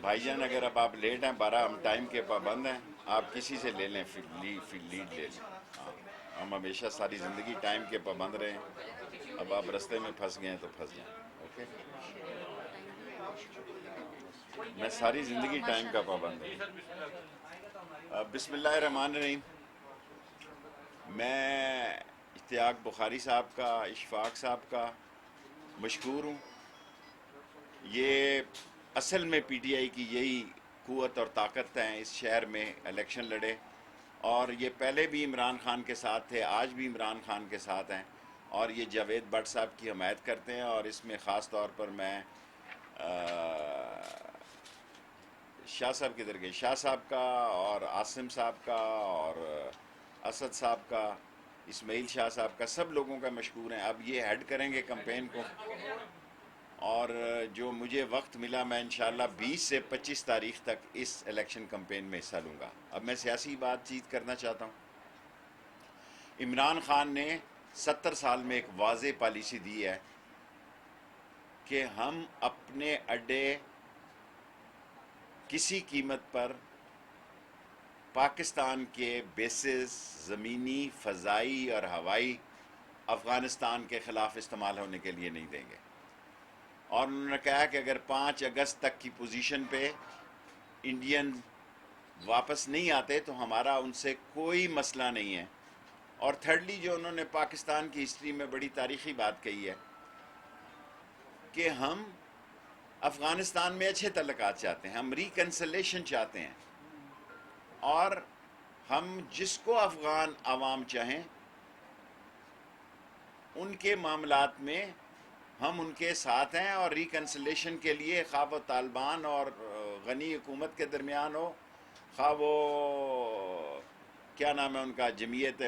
بھائی جان اگر اب آپ لیٹ ہیں 12 ہم ٹائم کے پابند ہیں، آپ کسی سے لے لیں، پھر لیڈ لے لیں. ہاں، ہم ہمیشہ ساری زندگی ٹائم کے پابند رہے ہیں. اب آپ رستے میں پھنس گئے ہیں تو پھنس جائیں. اوکے، میں ساری زندگی ٹائم کا پابند ہوں. بسم اللہ الرحمن الرحیم. میں اشتیاق بخاری صاحب کا، اشفاق صاحب کا مشکور ہوں. یہ اصل میں پی ٹی آئی کی یہی قوت اور طاقت ہے، اس شہر میں الیکشن لڑے، اور یہ پہلے بھی عمران خان کے ساتھ تھے، آج بھی عمران خان کے ساتھ ہیں، اور یہ جاوید بٹ صاحب کی حمایت کرتے ہیں. اور اس میں خاص طور پر میں شاہ صاحب کدھر گئے، شاہ صاحب کا اور عاصم صاحب کا اور اسد صاحب کا، اسماعیل شاہ صاحب کا، سب لوگوں کا مشکور ہیں. اب یہ ہیڈ کریں گے کمپین کو، اور جو مجھے وقت ملا میں انشاءاللہ 20 سے 25 تاریخ تک اس الیکشن کمپین میں حصہ لوں گا. اب میں سیاسی بات چیت کرنا چاہتا ہوں. عمران خان نے 70 سال میں ایک واضح پالیسی دی ہے کہ ہم اپنے اڈے کسی قیمت پر پاکستان کے بیسز زمینی، فضائی اور ہوائی افغانستان کے خلاف استعمال ہونے کے لیے نہیں دیں گے. اور انہوں نے کہا کہ اگر 5 اگست تک کی پوزیشن پہ انڈین واپس نہیں آتے تو ہمارا ان سے کوئی مسئلہ نہیں ہے. اور تھرڈلی جو انہوں نے پاکستان کی ہسٹری میں بڑی تاریخی بات کہی ہے کہ ہم افغانستان میں اچھے تعلقات چاہتے ہیں، ہم ریکنسلیشن چاہتے ہیں، اور ہم جس کو افغان عوام چاہیں ان کے معاملات میں ہم ان کے ساتھ ہیں. اور ریکنسلیشن کے لیے خواہ وہ طالبان اور غنی حکومت کے درمیان ہو، خواہ وہ کیا نام ہے ان کا، جمعیت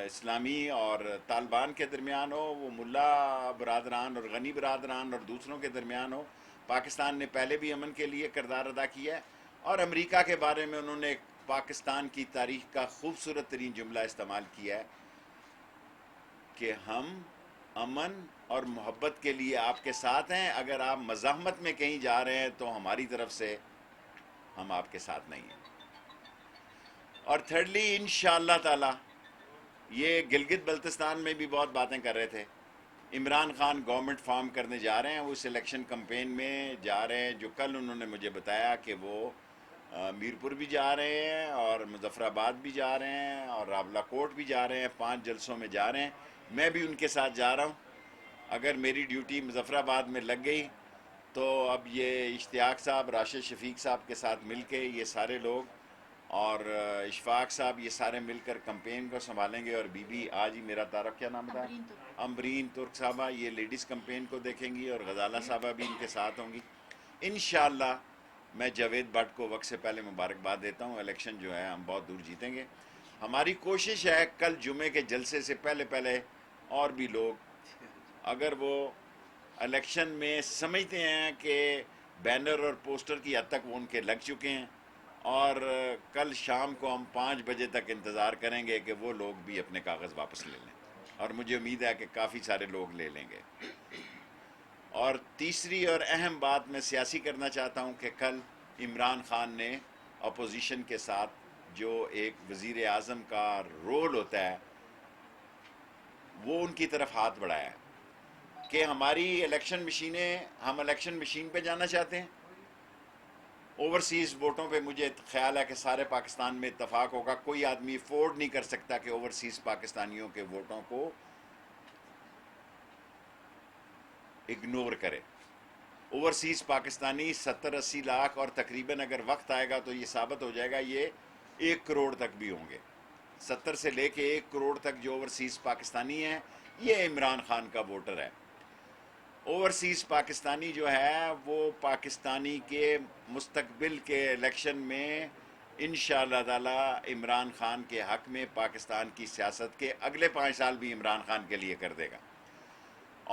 اسلامی اور طالبان کے درمیان ہو، وہ ملا برادران اور غنی برادران اور دوسروں کے درمیان ہو، پاکستان نے پہلے بھی امن کے لیے کردار ادا کیا ہے. اور امریکہ کے بارے میں انہوں نے پاکستان کی تاریخ کا خوبصورت ترین جملہ استعمال کیا ہے کہ ہم امن اور محبت کے لیے آپ کے ساتھ ہیں، اگر آپ مزاحمت میں کہیں جا رہے ہیں تو ہماری طرف سے ہم آپ کے ساتھ نہیں ہیں. اور تھرڈلی انشاءاللہ تعالی یہ گلگت بلتستان میں بھی بہت باتیں کر رہے تھے، عمران خان گورنمنٹ فارم کرنے جا رہے ہیں، وہ اس الیکشن کمپین میں جا رہے ہیں. جو کل انہوں نے مجھے بتایا کہ وہ میرپور بھی جا رہے ہیں اور مظفر آباد بھی جا رہے ہیں اور راولہ کوٹ بھی جا رہے ہیں، 5 جلسوں میں جا رہے ہیں. میں بھی ان کے ساتھ جا رہا ہوں. اگر میری ڈیوٹی مظفر آباد میں لگ گئی تو اب یہ اشتیاق صاحب، راشد شفیق صاحب کے ساتھ مل کے یہ سارے لوگ اور اشفاق صاحب یہ سارے مل کر کمپین کو سنبھالیں گے. اور بی بی آج ہی میرا تعارف کیا نام تھا، امبرین ترک صاحبہ، یہ لیڈیز کمپین کو دیکھیں گی، اور غزالہ صاحبہ بھی ان کے ساتھ ہوں گی. انشاءاللہ میں جاوید بٹ کو وقت سے پہلے مبارکباد دیتا ہوں. الیکشن جو ہے ہم بہت دور جیتیں گے. ہماری کوشش ہے کل جمعے کے جلسے سے پہلے اور بھی لوگ اگر وہ الیکشن میں سمجھتے ہیں کہ بینر اور پوسٹر کی حد تک وہ ان کے لگ چکے ہیں، اور کل شام کو ہم 5 بجے تک انتظار کریں گے کہ وہ لوگ بھی اپنے کاغذ واپس لے لیں، اور مجھے امید ہے کہ کافی سارے لوگ لے لیں گے. اور تیسری اور اہم بات میں سیاسی کرنا چاہتا ہوں کہ کل عمران خان نے اپوزیشن کے ساتھ جو ایک وزیر اعظم کا رول ہوتا ہے وہ ان کی طرف ہاتھ بڑھایا ہے کہ ہماری الیکشن مشینیں، ہم الیکشن مشین پہ جانا چاہتے ہیں. اوورسیز ووٹوں پہ مجھے خیال ہے کہ سارے پاکستان میں اتفاق ہوگا، کوئی آدمی افورڈ نہیں کر سکتا کہ اوورسیز پاکستانیوں کے ووٹوں کو اگنور کرے. اوورسیز پاکستانی 70-80 لاکھ، اور تقریباً اگر وقت آئے گا تو یہ ثابت ہو جائے گا یہ 1 کروڑ تک بھی ہوں گے. 70 سے لے کے 1 کروڑ تک جو اوورسیز پاکستانی ہیں یہ عمران خان کا ووٹر ہے. اوورسیز پاکستانی جو ہے وہ پاکستانی کے مستقبل کے الیکشن میں انشاءاللہ تعالی عمران خان کے حق میں پاکستان کی سیاست کے اگلے 5 سال بھی عمران خان کے لیے کر دے گا.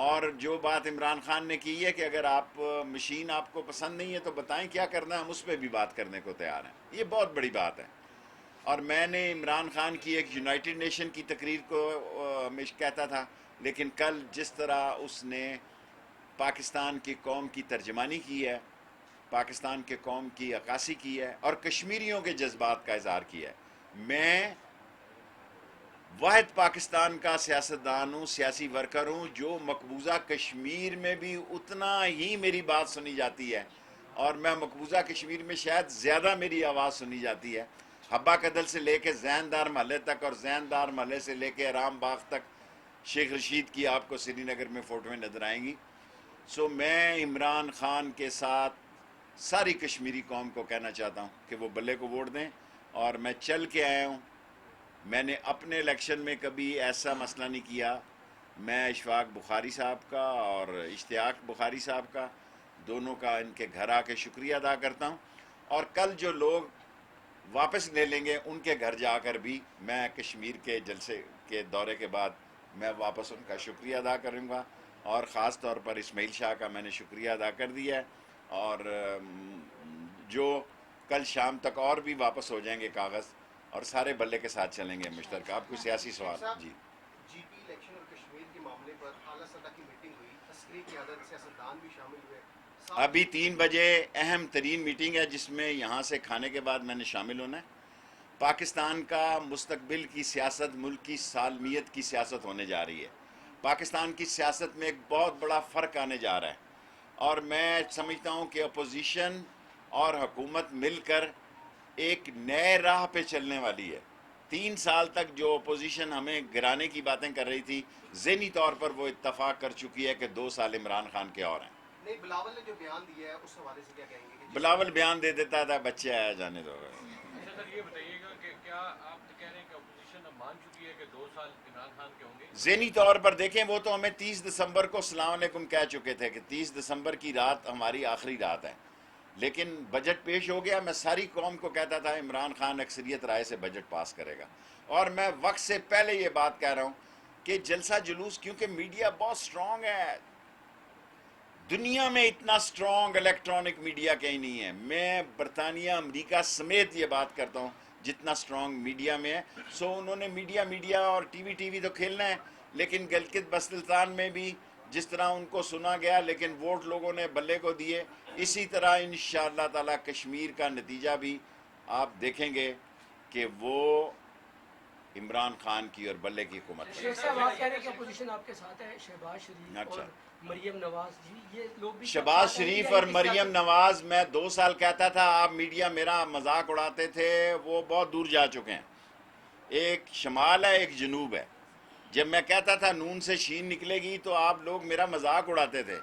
اور جو بات عمران خان نے کی ہے کہ اگر آپ مشین آپ کو پسند نہیں ہے تو بتائیں کیا کرنا ہے، ہم اس پہ بھی بات کرنے کو تیار ہیں. یہ بہت بڑی بات ہے. اور میں نے عمران خان کی ایک یونائٹڈ نیشن کی تقریر کو ہمیشہ کہتا تھا، لیکن کل جس طرح اس نے پاکستان کی قوم کی ترجمانی کی ہے، پاکستان کے قوم کی عکاسی کی ہے اور کشمیریوں کے جذبات کا اظہار کیا ہے۔ میں واحد پاکستان کا سیاستدان ہوں، سیاسی ورکر ہوں جو مقبوضہ کشمیر میں بھی اتنا ہی میری بات سنی جاتی ہے، اور میں مقبوضہ کشمیر میں شاید زیادہ میری آواز سنی جاتی ہے، حبہ کدل سے لے کے زیندار محلے تک اور زیندار محلے سے لے کے رام باغ تک شیخ رشید کی آپ کو سری نگر میں فوٹویں نظر آئیں گی۔ سو میں عمران خان کے ساتھ ساری کشمیری قوم کو کہنا چاہتا ہوں کہ وہ بلے کو ووٹ دیں، اور میں چل کے آیا ہوں۔ میں نے اپنے الیکشن میں کبھی ایسا مسئلہ نہیں کیا۔ میں اشفاق بخاری صاحب کا اور اشتیاق بخاری صاحب کا دونوں کا ان کے گھر آ کے شکریہ ادا کرتا ہوں، اور کل جو لوگ واپس لے لیں گے ان کے گھر جا کر بھی میں کشمیر کے جلسے کے دورے کے بعد میں واپس ان کا شکریہ ادا کروں گا، اور خاص طور پر اسماعیل شاہ کا میں نے شکریہ ادا کر دیا ہے، اور جو کل شام تک اور بھی واپس ہو جائیں گے کاغذ، اور سارے بلے کے ساتھ چلیں گے مشترکہ۔ آپ کو سیاسی سوال؟ جی جی پی الیکشن اور کشمیر کے معاملے پر اعلیٰ سطح کی میٹنگ ہوئی، عسکری قیادت، سیاستدان بھی شامل ہوئے۔ ابھی 3 بجے اہم ترین میٹنگ ہے جس میں یہاں سے کھانے کے بعد میں نے شامل ہونا ہے۔ پاکستان کا مستقبل کی سیاست ملک کی سالمیت کی سیاست ہونے جا رہی ہے۔ پاکستان کی سیاست میں ایک بہت بڑا فرق آنے جا رہا ہے، اور میں سمجھتا ہوں کہ اپوزیشن اور حکومت مل کر ایک نئے راہ پہ چلنے والی ہے۔ 3 سال تک جو اپوزیشن ہمیں گرانے کی باتیں کر رہی تھی، ذہنی طور پر وہ اتفاق کر چکی ہے کہ 2 سال عمران خان کے اور ہیں۔ نہیں، بلاول نے جو بیان دیا ہے اس حوالے سے کیا کہیں گے؟ بلاول بیان دے دیتا تھا، بچے آیا جانے دو۔ اچھا سر، یہ بتائیے گا کہ کیا آپ کہہ رہے ہیں کہ اپوزیشن اب مان چکی ہے کہ 2 سال عمران خان کے ہوں گے؟ ذہنی طور پر دیکھیں، وہ تو ہمیں 30 دسمبر کو السلام علیکم کہہ چکے تھے کہ 30 دسمبر کی رات ہماری آخری رات ہے، لیکن بجٹ پیش ہو گیا۔ میں ساری قوم کو کہتا تھا عمران خان اکثریت رائے سے بجٹ پاس کرے گا، اور میں وقت سے پہلے یہ بات کہہ رہا ہوں کہ جلسہ جلوس، کیونکہ میڈیا بہت سٹرونگ ہے، دنیا میں اتنا سٹرونگ الیکٹرانک میڈیا کہیں نہیں ہے۔ میں برطانیہ، امریکہ سمیت یہ بات کرتا ہوں جتنا سٹرونگ میڈیا میں ہے۔ سو انہوں نے میڈیا اور ٹی وی تو کھیلنا ہے، لیکن گلگت بلتستان میں بھی جس طرح ان کو سنا گیا لیکن ووٹ لوگوں نے بلے کو دیے، اسی طرح انشاءاللہ تعالی کشمیر کا نتیجہ بھی آپ دیکھیں گے کہ وہ عمران خان کی اور بلے کی حکومت ہے۔ شیخ صاحب، آپ کہہ رہے ہیں کہ اپوزیشن آپ کے ساتھ ہے، شہباز شریف اور مریم نواز جی، یہ لوگ بھی شہباز شریف اور مریم نواز، میں 2 سال کہتا تھا آپ میڈیا میرا مذاق اڑاتے تھے، وہ بہت دور جا چکے ہیں۔ ایک شمال ہے، ایک جنوب ہے۔ جب میں کہتا تھا نون سے شین نکلے گی تو آپ لوگ میرا مذاق اڑاتے تھے۔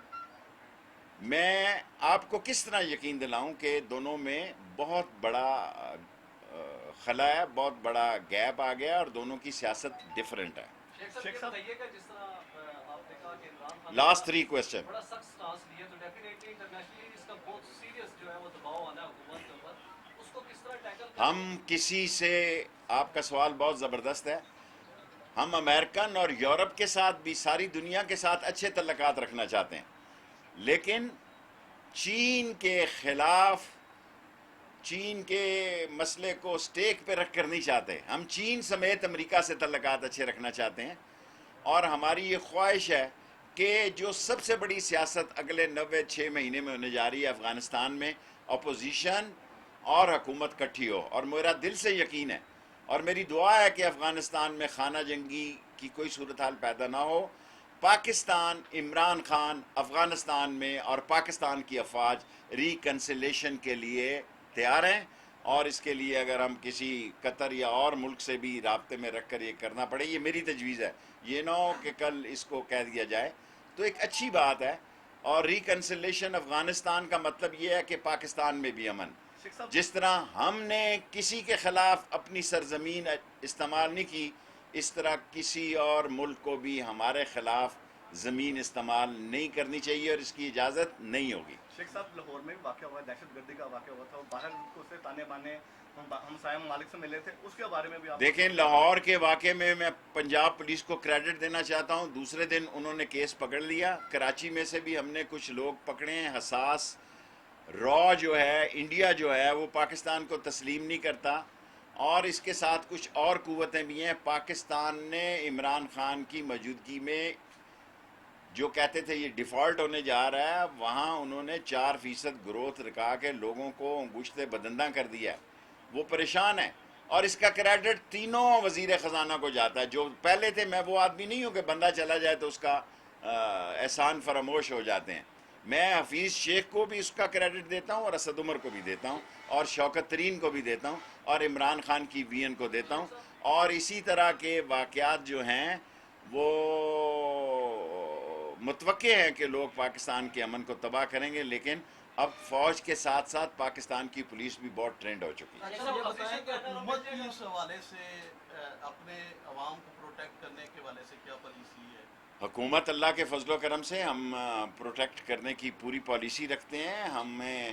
میں آپ کو کس طرح یقین دلاؤں کہ دونوں میں بہت بڑا خلا ہے، بہت بڑا گیپ آ گیا، اور دونوں کی سیاست ڈیفرنٹ ہے۔ شیخ صاحب بتائیے گا، جس طرح آپ نے کہا کہ عمران خان لاسٹ 3 کوسچن۔ بڑا سخت سٹانس لیا، تو ڈیفینیٹلی انٹرنیشنلی اس کا بہت سیریس جو ہے وہ دباؤ آنا ہے حکومت کے اوپر، اس کو کس طرح ٹیکل کریں؟ ہم کسی سے، آپ کا سوال بہت زبردست ہے، ہم امریکن اور یورپ کے ساتھ بھی، ساری دنیا کے ساتھ اچھے تعلقات رکھنا چاہتے ہیں، لیکن چین کے خلاف، چین کے مسئلے کو سٹیک پہ رکھ کر نہیں چاہتے۔ ہم چین سمیت امریکہ سے تعلقات اچھے رکھنا چاہتے ہیں، اور ہماری یہ خواہش ہے کہ جو سب سے بڑی سیاست اگلے 96 مہینے میں ہونے جا رہی ہے افغانستان میں، اپوزیشن اور حکومت کٹھی ہو، اور میرا دل سے یقین ہے اور میری دعا ہے کہ افغانستان میں خانہ جنگی کی کوئی صورتحال پیدا نہ ہو۔ پاکستان، عمران خان افغانستان میں اور پاکستان کی افواج ریکنسلیشن کے لیے تیار ہیں، اور اس کے لیے اگر ہم کسی قطر یا اور ملک سے بھی رابطے میں رکھ کر یہ کرنا پڑے، یہ میری تجویز ہے، یہ نہ ہو کہ کل اس کو کہہ دیا جائے، تو ایک اچھی بات ہے۔ اور ریکنسلیشن افغانستان کا مطلب یہ ہے کہ پاکستان میں بھی امن۔ جس طرح ہم نے کسی کے خلاف اپنی سرزمین استعمال نہیں کی، اس طرح کسی اور ملک کو بھی ہمارے خلاف زمین استعمال نہیں کرنی چاہیے، اور اس کی اجازت نہیں ہوگی۔ شیخ صاحب، لاہور میں واقعہ ہوا، دہشت گردی کا واقعہ ہوا تھا، باہر کو سے تانے بانے ہمسایہ ممالک سے ملے تھے، اس کے بارے میں بھی آپ دیکھیں، لاہور کے واقعے میں پنجاب پولیس کو کریڈٹ دینا چاہتا ہوں، دوسرے دن انہوں نے کیس پکڑ لیا۔ کراچی میں سے بھی ہم نے کچھ لوگ پکڑے ہیں، حساس را جو ہے، انڈیا جو ہے وہ پاکستان کو تسلیم نہیں کرتا، اور اس کے ساتھ کچھ اور قوتیں بھی ہیں۔ پاکستان نے عمران خان کی موجودگی میں جو کہتے تھے یہ ڈیفالٹ ہونے جا رہا ہے، وہاں انہوں نے 4% گروتھ رکھا کے لوگوں کو انگشت بدندہ کر دیا ہے، وہ پریشان ہے، اور اس کا کریڈٹ تینوں وزیر خزانہ کو جاتا ہے جو پہلے تھے۔ میں وہ آدمی نہیں ہوں کہ بندہ چلا جائے تو اس کا احسان فراموش ہو جاتے ہیں۔ میں حفیظ شیخ کو بھی اس کا کریڈٹ دیتا ہوں، اور اسد عمر کو بھی دیتا ہوں، اور شوکت ترین کو بھی دیتا ہوں، اور عمران خان کی وی این کو دیتا ہوں، اور اسی طرح کے واقعات جو ہیں وہ متوقع ہیں کہ لوگ پاکستان کے امن کو تباہ کریں گے، لیکن اب فوج کے ساتھ ساتھ پاکستان کی پولیس بھی بہت ٹرینڈ ہو چکی ہے۔ سر آپ بتائیں کہ حکومت کی اس حوالے سے اپنے عوام کو پروٹیکٹ کرنے کے حوالے سے کیا پالیسی ہے؟ حکومت اللہ کے فضل و کرم سے ہم پروٹیکٹ کرنے کی پوری پالیسی رکھتے ہیں۔ ہمیں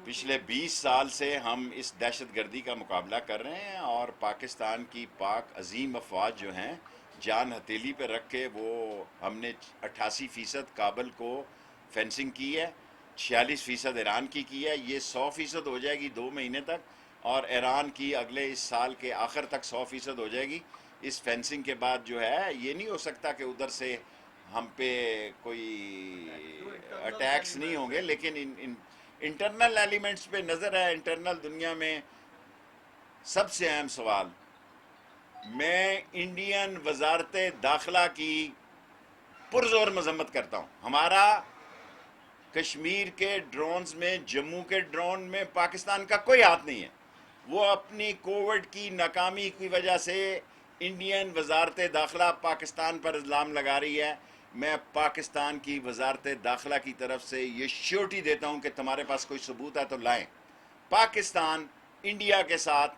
پچھلے 20 سال سے ہم اس دہشت گردی کا مقابلہ کر رہے ہیں، اور پاکستان کی پاک عظیم افواج جو ہیں جان ہتھیلی پہ رکھ کے وہ ہم نے 88% کابل کو فینسنگ کی ہے، 46% ایران کی ہے، یہ 100% ہو جائے گی 2 مہینے تک، اور ایران کی اگلے اس سال کے آخر تک 100% ہو جائے گی۔ اس فینسنگ کے بعد جو ہے یہ نہیں ہو سکتا کہ ادھر سے ہم پہ کوئی اٹیکس نہیں ہوں گے، لیکن انٹرنل ایلیمنٹس پہ نظر ہے۔ انٹرنل دنیا میں سب سے اہم سوال، میں انڈین وزارت داخلہ کی پرزور مذمت کرتا ہوں۔ ہمارا کشمیر کے ڈرونز میں، جموں کے ڈرون میں پاکستان کا کوئی ہاتھ نہیں ہے۔ وہ اپنی کووڈ کی ناکامی کی وجہ سے انڈین وزارت داخلہ پاکستان پر الزام لگا رہی ہے۔ میں پاکستان کی وزارت داخلہ کی طرف سے یہ شیورٹی دیتا ہوں کہ تمہارے پاس کوئی ثبوت ہے تو لائیں۔ پاکستان انڈیا کے ساتھ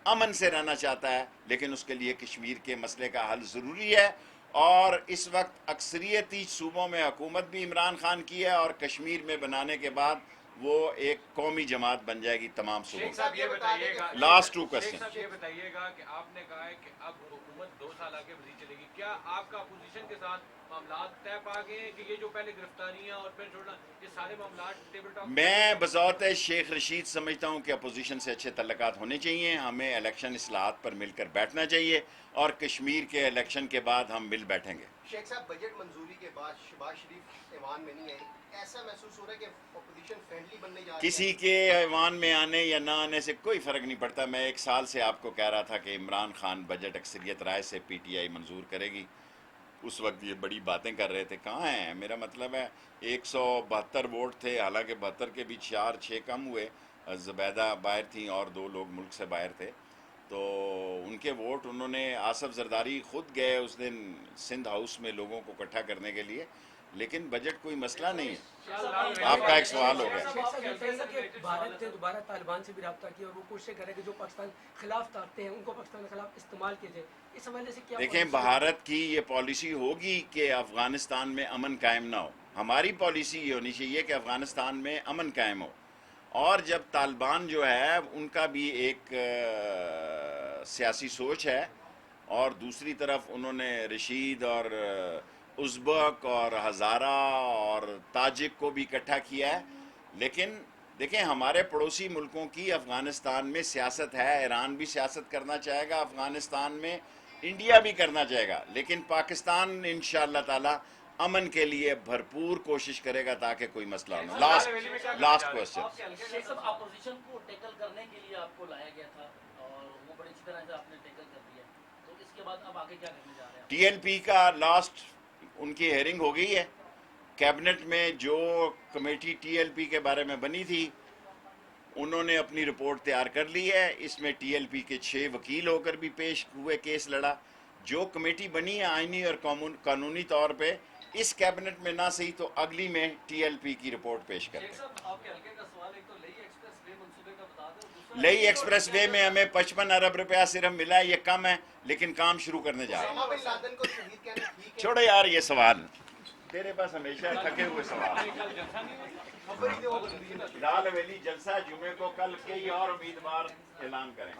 امن سے رہنا چاہتا ہے، لیکن اس کے لیے کشمیر کے مسئلے کا حل ضروری ہے، اور اس وقت اکثریتی صوبوں میں حکومت بھی عمران خان کی ہے، اور کشمیر میں بنانے کے بعد وہ ایک قومی جماعت بن جائے گی تمام صوبوں شیخ میں۔ صاحب یہ بتائیے گا، لاسٹ 2 شیخ کوسچن۔ صاحب یہ بتائیے گا کہ آپ نے کہا ہے کہ اب حکومت 2 سال آگے بڑھی چلے گی، کیا آپ کا اپوزیشن کے ساتھ معاملات طے پا گئے ہیں کہ یہ جو پہلے گرفتاریاں اور پھر چھوڑنا، یہ سارے معاملات ٹیبل ٹاک؟ میں بذات شیخ رشید سمجھتا ہوں کہ اپوزیشن سے اچھے تعلقات ہونے چاہیے، ہمیں الیکشن اصلاحات پر مل کر بیٹھنا چاہیے، اور کشمیر کے الیکشن کے بعد ہم مل بیٹھیں گے۔ شیخ صاحب، بجٹ منظوری کے بعد شہباز شریف ایوان میں نہیں آئے، ایسا محسوس ہو رہا ہے کہ اپوزیشن فرینڈلی بننے جا رہی ہے؟ کسی کے ایوان میں آنے یا نہ آنے سے کوئی فرق نہیں پڑتا۔ میں 1 سال سے آپ کو کہہ رہا تھا کہ عمران خان بجٹ اکثریت رائے سے پی ٹی آئی منظور کرے گی، اس وقت یہ بڑی باتیں کر رہے تھے، کہاں ہیں؟ میرا مطلب ہے 172 ووٹ تھے، حالانکہ 72 کے بھی 4-6 کم ہوئے، زبیدہ باہر تھیں اور 2 لوگ ملک سے باہر تھے، تو ان کے ووٹ انہوں نے، آصف زرداری خود گئے اس دن سندھ ہاؤس میں لوگوں کو اکٹھا کرنے کے لیے، لیکن بجٹ کوئی مسئلہ نہیں ہے۔ آپ کا ایک سوال ہو گیا۔ شیخ صاحب یہ کہیں گے کہ بھارت نے دوبارہ طالبان سے بھی رابطہ کیا، اور وہ کوشش کرے کہ جو پاکستان خلاف طاقتیں ہیں ان کو پاکستان کے خلاف استعمال کیے جائے، اس حوالے سے کیا دیکھیں، بھارت کی یہ پالیسی ہوگی کہ افغانستان میں امن قائم نہ ہو، ہماری پالیسی یہ ہونی چاہیے کہ افغانستان میں امن قائم ہو، اور جب طالبان جو ہے ان کا بھی ایک سیاسی سوچ ہے، اور دوسری طرف انہوں نے رشید اور ازبک اور ہزارہ اور تاجک کو بھی اکٹھا کیا ہے، لیکن دیکھیں ہمارے پڑوسی ملکوں کی افغانستان میں سیاست ہے، ایران بھی سیاست کرنا چاہے گا افغانستان میں، انڈیا بھی کرنا چاہے گا، لیکن پاکستان انشاءاللہ تعالی امن کے لیے بھرپور کوشش کرے گا تاکہ کوئی مسئلہ نہ ہو۔ Last question. شیخ صاحب، اپوزیشن کو ٹیکل کرنے کے لیے آپ کو لایا گیا تھا اور وہ بڑی اچھی طرح سے آپ نے ٹیکل کر دیا، تو اس کے بعد اب آگے کیا کرنے جا رہے ہیں؟ ٹی ایل پی کا لاسٹ ان کی ہیئرنگ ہو گئی ہے، کیبنٹ میں جو کمیٹی ٹی ایل پی کے بارے میں بنی تھی انہوں نے اپنی رپورٹ تیار کر لی ہے، اس میں ٹی ایل پی کے 6 وکیل ہو کر بھی پیش ہوئے، کیس لڑا۔ جو کمیٹی بنی ہے آئینی اور قانونی طور پہ اس کیبنٹ میں نہ صحیح تو اگلی میں ٹی ایل پی کی رپورٹ پیش کرتے شیخ ہیں۔ صاحب، آپ کے حلقے کا سوال، ایک تو لئی ایکسپریس وے منصوبے کا بتا دیں، اور دوسرا لئی ایکسپریس وے میں ہمیں 55 ارب روپیہ صرف ملا ہے، یہ کم ہے، لیکن کام شروع کرنے جا رہے ہیں۔ اسامہ بن لادن کو شہید کہنا ٹھیک ہے؟ چھوڑے یار یہ سوال، تیرے پاس ہمیشہ تھکے ہوئے سوال۔ خبر ہی دو بندی ہے۔ لال ویلی جلسہ جمعے کو، کل کئی اور امیدوار اعلان کریں۔